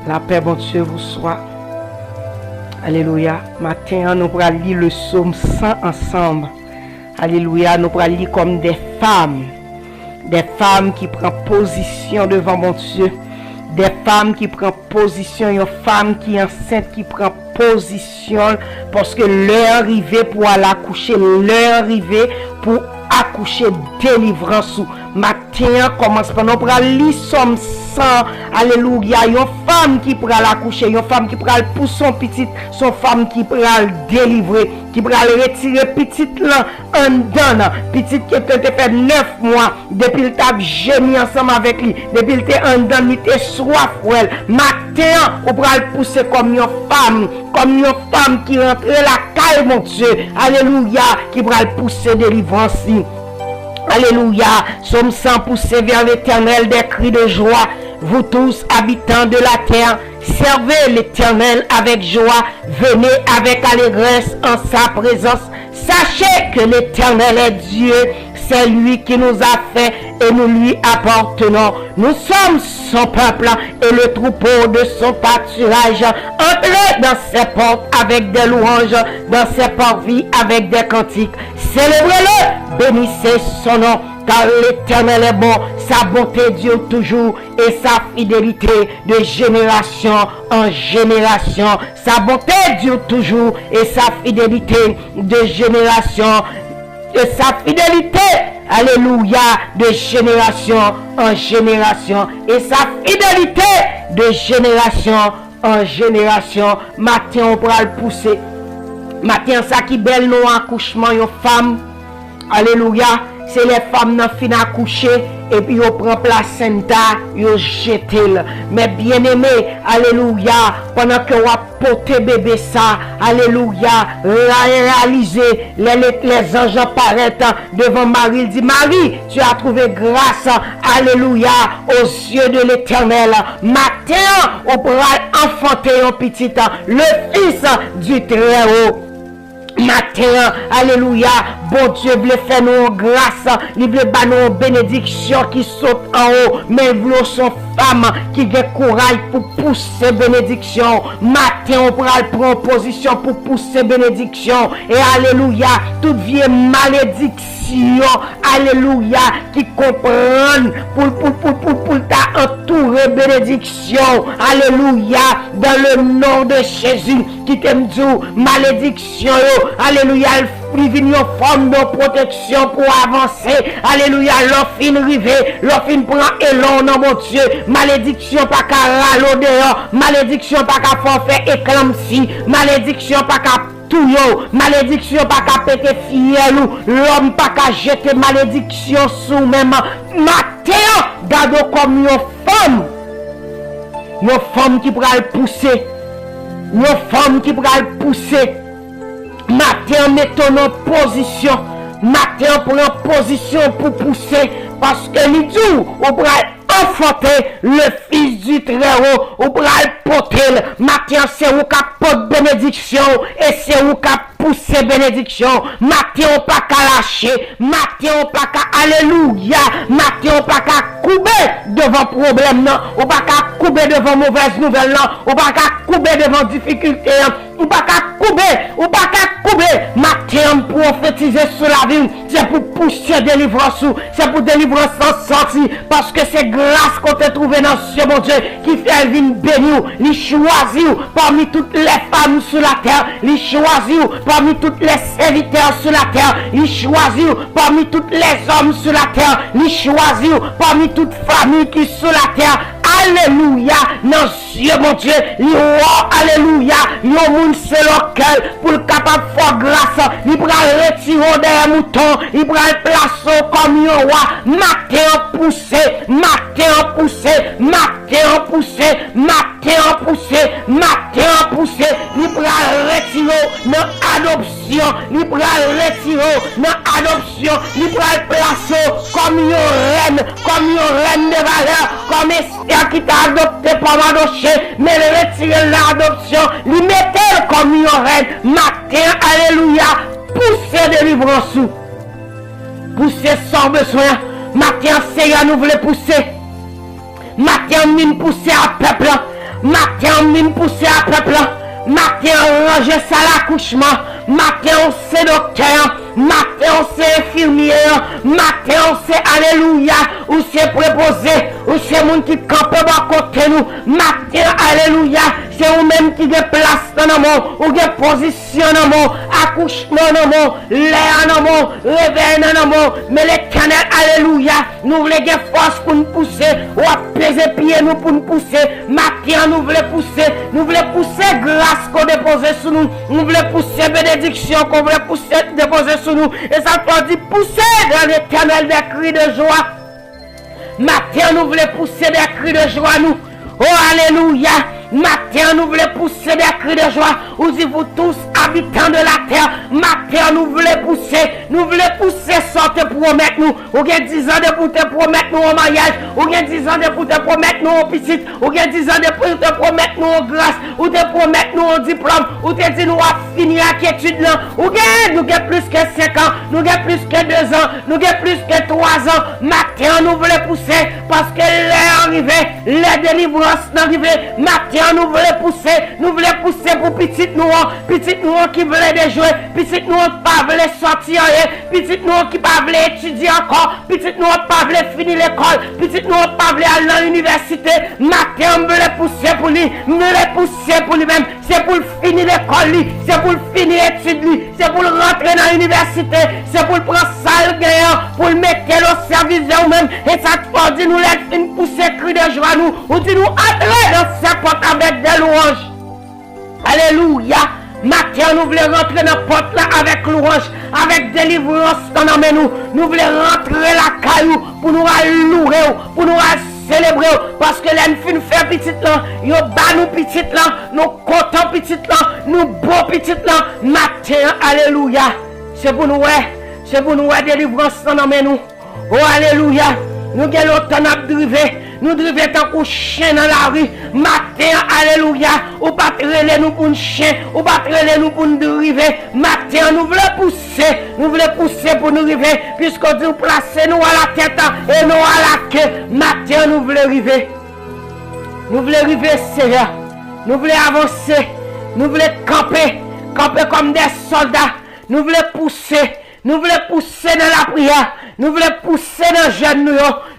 La paix, bon Dieu, vous soit. Alléluia. Matin, nous allons lire le psaume 100 ensemble. Alléluia. Nous allons lire comme des femmes qui prennent position devant mon Dieu. Des femmes qui prennent position, une femme qui est enceinte qui prend position parce que l'heure arrivée pour aller accoucher, l'heure arrivée pour accoucher, délivrance. Matin, commence par nous pour lire somme 100. Alléluia. Une femme qui pourra l'accoucher, une femme qui pourra pour son petit, son femme qui pourra le délivrer, qui pourra le retirer petit là en dedans. Petit qui peut faire 9 mois depuis le table gémi ensemble avec lui, depuis le temps en dedans, il était soif pour elle. Matin, on pourra le pousser comme une femme qui rentre la caille, mon Dieu. Alléluia, qui pourra le pousser délivrance. Alléluia, somme 100 poussés vers l'Éternel des cris de joie. Vous tous, habitants de la terre, servez l'Éternel avec joie. Venez avec allégresse en sa présence. Sachez que l'Éternel est Dieu. C'est lui qui nous a fait et nous lui appartenons. Nous sommes son peuple et le troupeau de son pâturage. Entrez dans ses portes avec des louanges, dans ses parvis avec des cantiques. Célébrez-le, bénissez son nom, car l'Éternel est bon, sa bonté dure toujours et sa fidélité de génération en génération. Sa bonté dure toujours et sa fidélité de génération. Et sa fidélité, alléluia, de génération en génération. Et sa fidélité de génération en génération. Matin, on pourra le pousser. Matin, ça qui belle nous accouchement, une femme. Alléluia. C'est les femmes qui finissent accoucher et puis on prend placenta, on jette. Mais bien aimé, alléluia, pendant que on porte bébé ça, alléluia, réaliser les anges apparaissent devant Marie. Il dit, Marie, tu as trouvé grâce, alléluia, aux yeux de l'Éternel. Matin, on pourra enfanter un petit, le fils du Très-Haut. Matin, alléluia, bon Dieu veut faire nous grâce, il veut faire nous bénédiction qui saute en haut, mais il veut son femme qui a courage pour pousser bénédiction. Matin, on pourra prendre position pour pousser bénédiction. Et alléluia, toute vieille malédiction, alléluia, qui comprennent pour t'entourer bénédiction. Alléluia, dans le nom de Jésus, qui t'aime dit, malédiction, alléluia, il vient en forme de protection pour avancer. Alléluia, l'offre rivé, l'offre prend élan dans mon Dieu. Malédiction pas qu'à râler dehors, malédiction pas qu'à forfait éclampsie, malédiction pas qu'à tout yo, malédiction pas qu'à péter fiel ou l'homme pas qu'à jeter malédiction sous même. Matin, garde comme une femme qui pourra le pousser, une femme qui pourra le pousser. Matin, mettons en position. Matin, prend position pour pousser. Parce que nous disons, on pourra enfanter le fils du Très-Haut. On pourra le porter. Matin, c'est où qui porte bénédiction. Et c'est où qui pousser bénédiction. Matin, on pas qu'à lâcher. Matin, on pas qu'à alléluia. Matin, on pas qu'à couper devant problème. On pas qu'à couper devant mauvaise nouvelle. On pas qu'à couper devant difficulté. On pas qu'à couper, matin pour prophétiser sur la vie, c'est pour pousser délivrance, c'est pour délivrance sans sortie, parce que c'est grâce qu'on t'a trouvé dans ce mon Dieu, qui fait une bénie, il choisit parmi toutes les femmes sur la terre, il choisit parmi toutes les serviteurs sur la terre, il choisit parmi toutes les hommes sur la terre, il choisit parmi toutes familles qui sont sur la terre. Alléluia, non Dieu mon Dieu, alléluia, yon moun c'est lequel pour le capable de faire grâce, il pourra retirer des moutons, il pourra le placer comme yon roi, matin poussé, matin poussé, matin poussé, matin poussé, matin poussé, il pourra retirer dans adoption, il pourra retirer dans adoption, il pourra le placer comme une reine de valeur, comme Esther qui t'a adopté par Madoché, mais le retirer l'adoption, lui mettait comme une reine. Matin, alléluia, poussez délivrance, poussez sans besoin. Matin, Seigneur nous voulait pousser. Matin, mine pousser à peuple. Matin, vient pousser à peuple. Matin, ranger ça l'accouchement. Matin, on sait docteur. Matin, on sait infirmier. Matin, on sait alléluia. Ou c'est préposé. Ou c'est moun qui campe à côté nous. Matin, alléluia. C'est vous-même qui avez place dans le monde. Ou avez position dans le monde. Accouchement dans le monde. L'air dans le monde. Réveil dans le monde. Mais l'Éternel, alléluia. Nous voulons avoir force pour nous pousser. Ou apaiser pied nous pour nous pousser. Matin, nous voulons pousser. Nous voulons pousser grâce qu'on dépose sur nous. Nous voulons pousser bénédiction qu'on voulait pousser déposer sur nous. Et ça peut dire pousser dans l'Éternel des cris de joie. Matin, nous voulons pousser des cris de joie nous. Oh, alléluia. Matin, nous voulons pousser des cris de joie. Vous dites vous tous, habitants de la terre. Matin, nous voulons pousser. Nous voulons pousser, sortir pour promettre nous. Ou bien 10 ans de pour te promettre nous au mariage. Ou bien 10 ans de pour te promettre nous au petit. Ou bien 10 ans de pour te promettre nous au grâce. Ou te promettre nous au diplôme. Ou te dire nous à finir avec étude là. Ou bien nous avons plus que 5 ans. Nous avons plus que 2 ans. Nous avons plus que 3 ans. Matin, nous voulons pousser. Parce que l'heure arrivée. La délivrance arrivée. Matin, nous voulons pousser pour petite nous qui voulait des jouets, petite nous pas voulait sortir, petite nous qui pas voulait étudier encore, petite nous pas voulait finir l'école, petite nous pas voulait aller à l'université. Matin, on voulait pousser pour lui, on voulait pousser pour lui-même, c'est pour finir l'école, c'est pour finir l'étude, c'est pour rentrer dans l'université, c'est pour prendre ça le gagnant, pour le mettre au service de nous-mêmes. Et ça te dit nous laisse pousser cri de joie nous, ou dit nous entrer dans cette porte avec des louanges. Alléluia. Matin, nous voulons rentrer dans la porte là avec louange, avec délivrance dans nous. Nous voulons rentrer la caillou pour nous louer, pour nous célébrer. Parce que l'un fin fait petit là, yo bas nous petit là, nous content petit là, nous beau petit là. Matin, alléluia. C'est pour nous, délivrance dans nous. Oh, alléluia. Nous avons autant de driver. Nous devons tant qu'un chien dans la rue. Matin, alléluia. Ou pas trailer nous pour un chien. Ou pas trailer nous pour nous driver. Matin, nous voulons pousser. Nous voulons pousser pour nous driver. Puisqu'on dit placer nous à la tête et nous à la queue. Matin, nous voulons arriver. Nous voulons arriver, Seigneur. Nous voulons avancer. Nous voulons camper. Camper comme des soldats. Nous voulons pousser. Nous voulons pousser dans la prière. Nous voulons pousser dans le jeûne.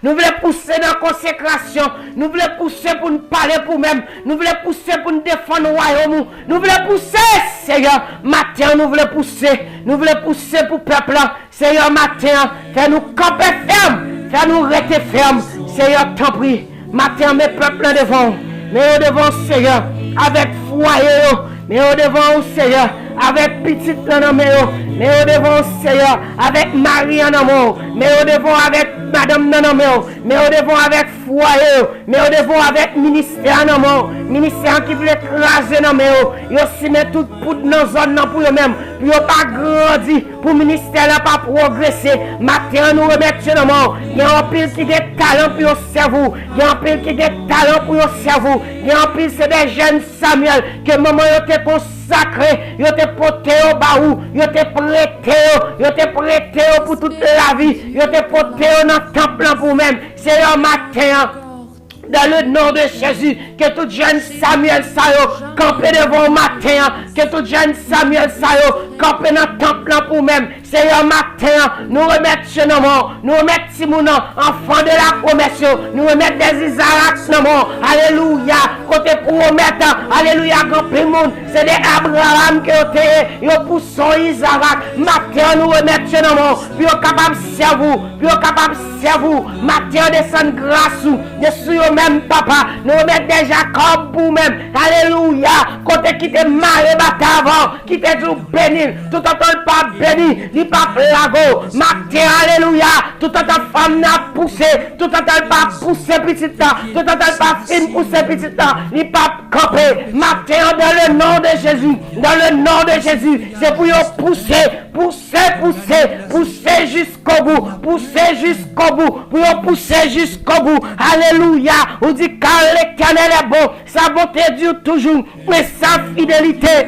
Nous voulons pousser dans la consécration. Nous voulons pousser pour nous parler pour nous-mêmes. Nous voulons pousser pour nous défendre le royaume. Nous voulons pousser, Seigneur. Matin, nous voulons pousser. Nous voulons pousser pour le peuple. Seigneur, matin, fais-nous camper ferme. Fais-nous rester ferme. Seigneur, t'en prie. Matin, mes peuples devant. Mais devant, Seigneur, avec foyer. Mais devant, Seigneur, avec petite dans mais devant, Seigneur, avec Marie en amour. Mais devant, avec Madame dans mais devant, avec foyer. Mais devant, avec ministère en amour. Ministère qui voulait écraser dans ils aussi mettent tout poudre dans la zone pour eux-mêmes. Puis ils n'ont pas grandi. Pour le ministère n'a pas progressé. Matin, nous remettons dans mort. Il y a un pile qui a des talents pour le cerveau. Il y a un pile qui a des talents pour le cerveau. Il y a un pile, c'est des jeunes Samuel que maman a été consacré. Il a été porté au baou. Il a été prêté pour toute la vie. Il a été porté dans le temple pour même. C'est un matin. Dans le nom de Jésus, que tout jeune Samuel Sayo campe devant le matin, que tout jeune Samuel Sayo campe dans le temple pour même. C'est un matin, nous remettons ce nom, nous remettons Simon, enfant de la promesse, nous remettons des Isaac, alléluia, côté promettre, alléluia, quand le monde, c'est des Abraham qui ont été, poussent Isaac, matin, nous remettons ce nom, puis on est capable de servir, matin, descend grâce, dessus même papa, nous remettons des Jacob pour même, alléluia, côté qui te marre battu avant, qui te dit béni, tout en temps pas béni, ni pas plago, matin, alléluia, tout en temps femme n'a poussé, tout en temps pas poussé petit temps, tout en temps pas fin poussé petit temps, ni pas camper, matin dans le nom de Jésus, c'est pour y pousser jusqu'au bout, pour y pousser jusqu'au bout, alléluia, on dit car l'Éternel est bon, sa bonté dure toujours, mais sa fidélité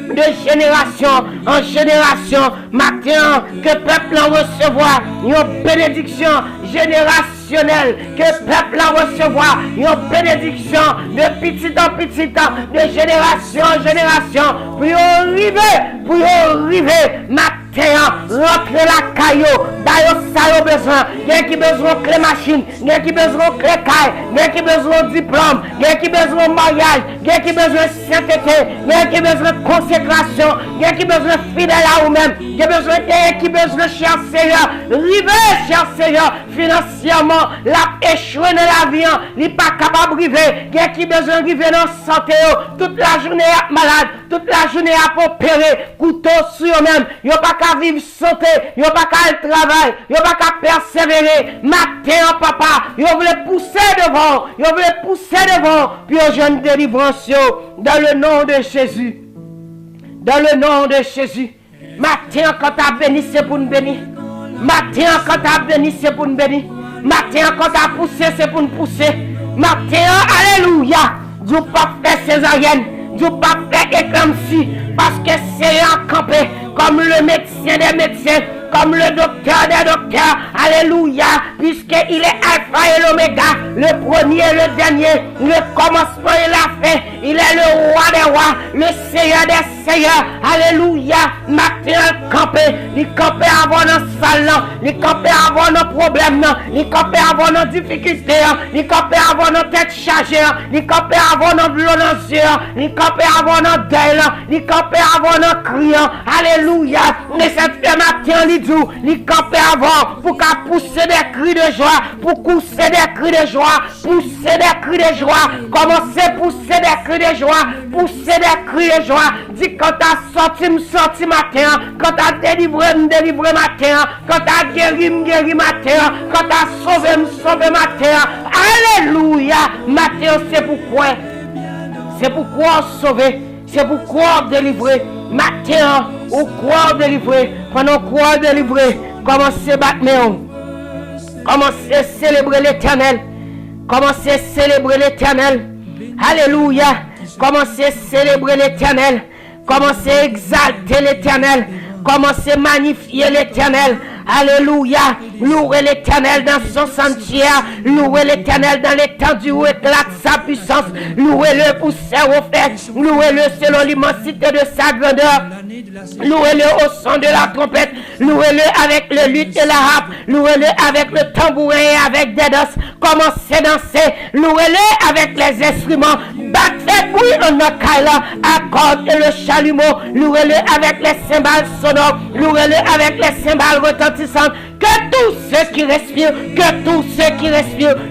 de génération en génération. Matin, que le peuple en recevoir une bénédiction, générationnelle, que le peuple a recevoir une bénédiction de petit en petit, de génération en génération, pour y arriver, rentrer la caillou, d'ailleurs ça a besoin, il y a qui besoin de clé machine, il y a qui besoin de clé caille, il y a qui besoin de diplôme, il y a qui besoin de mariage, il y a qui besoin de sainteté, il y a qui besoin de consécration, il y a qui besoin de fidèle à vous-même, il y a qui besoin de cher Seigneur, river cher Seigneur, financièrement, la échoué dans la vie, il n'est pas capable de river, il y a qui besoin de river dans la santé, toute la journée à malade, toute la journée à opérer, couteau sur eux-mêmes, il n'y a pas qu'à vivre santé, il n'y a pas qu'à le travail, il n'y a pas qu'à persévérer, matin papa, il voulait pousser devant, puis au jeune délivrance, dans le nom de Jésus, dans le nom de Jésus, matin quand tu as béni, c'est pour nous bénir, matin quand tu as béni, c'est pour nous bénir, matin quand tu as poussé, c'est pour nous pousser, matin, alléluia, Dieu pas faire césarienne, Dieu pas faire éclampsie, parce que c'est un campé, comme le médecin des médecins, comme le docteur des docteurs, alléluia, puisqu'il est alpha et l'oméga, le premier et le dernier, le commencement et la fin, il est le roi des rois, le seigneur des seigneurs, alléluia, matin campé, il campé avant nos salons, il campé avant nos problèmes, il campé avant nos difficultés, il campé avant nos têtes chargées, il campé avant nos violence, il campé avant nos deuil, il campé avant nos cris, alléluia, mais cette matin, il campait avant pour qu'à pousser des cris de joie, pour pousser des cris de joie, pousser des cris de joie, commencer à pousser des cris de joie, pousser des cris de joie. Dis quand t'as sorti matin, quand t'as délivré matin, quand t'as guéri matin, quand t'as sauvé matin. Alléluia, matin c'est pourquoi sauver, c'est pourquoi délivrer. Matin, ou croire délivrer, pendant croire délivrer, commencez à battre, commencez à célébrer l'éternel, commencez à célébrer l'éternel, alléluia, commencez à célébrer l'éternel, commencez à exalter l'éternel, commencez à magnifier l'éternel. Alléluia, louez l'éternel dans son sanctuaire, louez l'éternel dans l'étendue où éclate sa puissance, louez-le pour ses refaits, louez-le selon l'immensité de sa grandeur, louez-le au son de la trompette, louez-le avec le luth et la harpe, louez-le avec le tambourin et avec des danses, commencez à danser, louez-le avec les instruments, battez bruit en okaïla, accorde et le chalumeau, louez-le avec les cymbales sonores, louez-le avec les cymbales retentissantes. Que tous ceux qui respirent,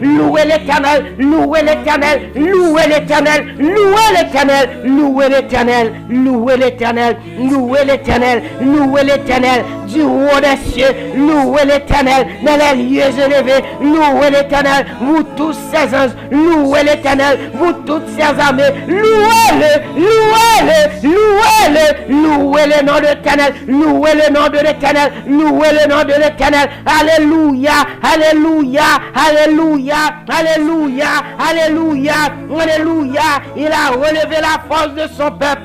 louez l'éternel, louez l'éternel, louez l'éternel, louez l'éternel, louez l'éternel, louez l'éternel, louez l'éternel, louez l'éternel, du haut des cieux, louez l'éternel, dans les lieux élevés, louez l'éternel, vous tous ses anges, louez l'éternel, vous toutes ses armées, louez-le, louez-le, louez-le, louez le nom de l'éternel, louez le nom de l'éternel, louez le nom de l'éternel. Alléluia, alléluia, alléluia, alléluia, alléluia, alléluia. Il a relevé la force de son peuple.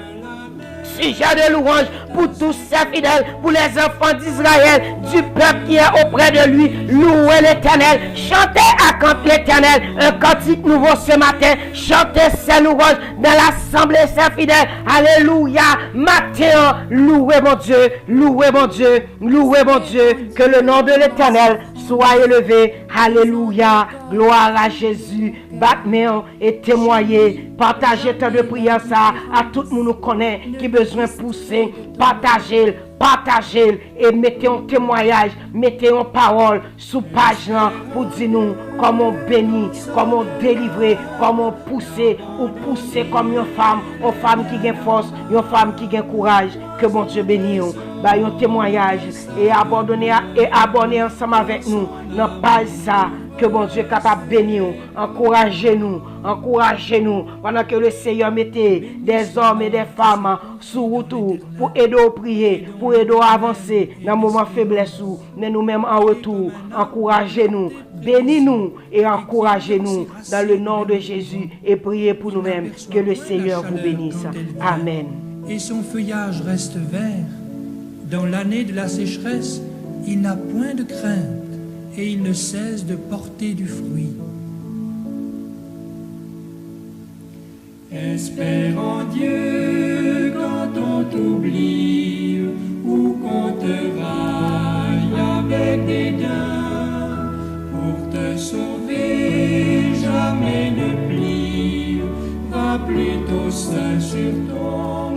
Sujet de louange pour tous ses fidèles, pour les enfants d'Israël, du peuple qui est auprès de lui. Louez l'éternel, chantez à canter l'éternel, un cantique nouveau ce matin, chantez ses louanges dans l'assemblée ses fidèles. Alléluia, matin, louez mon Dieu, louez mon Dieu, louez mon Dieu, que le nom de l'éternel soit élevé. Alléluia, gloire à Jésus. Battement et témoigner, partagez tant de prières ça à tout le monde nous connaît qui besoin pousser, partagez et mettez un témoignage, mettez une parole sous page là pour dire nous comment bénir, comment délivrer, comment pousser ou pousser comme une femme qui a force, une femme qui a courage, que mon Dieu bénisse. Bah, un témoignage et abonner ensemble avec nous dans page ça. Que bon Dieu est capable de bénir, encouragez-nous, pendant que le Seigneur mettait des hommes et des femmes sous route pour aider à prier, pour aider à avancer dans le moment de faiblesse, mais nous-mêmes en retour, encouragez-nous, bénis-nous et encouragez-nous dans le nom de Jésus et priez pour nous-mêmes, que le Seigneur vous bénisse. Amen. Et son feuillage reste vert. Dans l'année de la sécheresse, il n'a point de crainte. et il ne cesse de porter du fruit. Espère en Dieu quand on t'oublie ou qu'on te raille avec dédain. Pour te sauver, jamais ne plie, va plutôt seul sur ton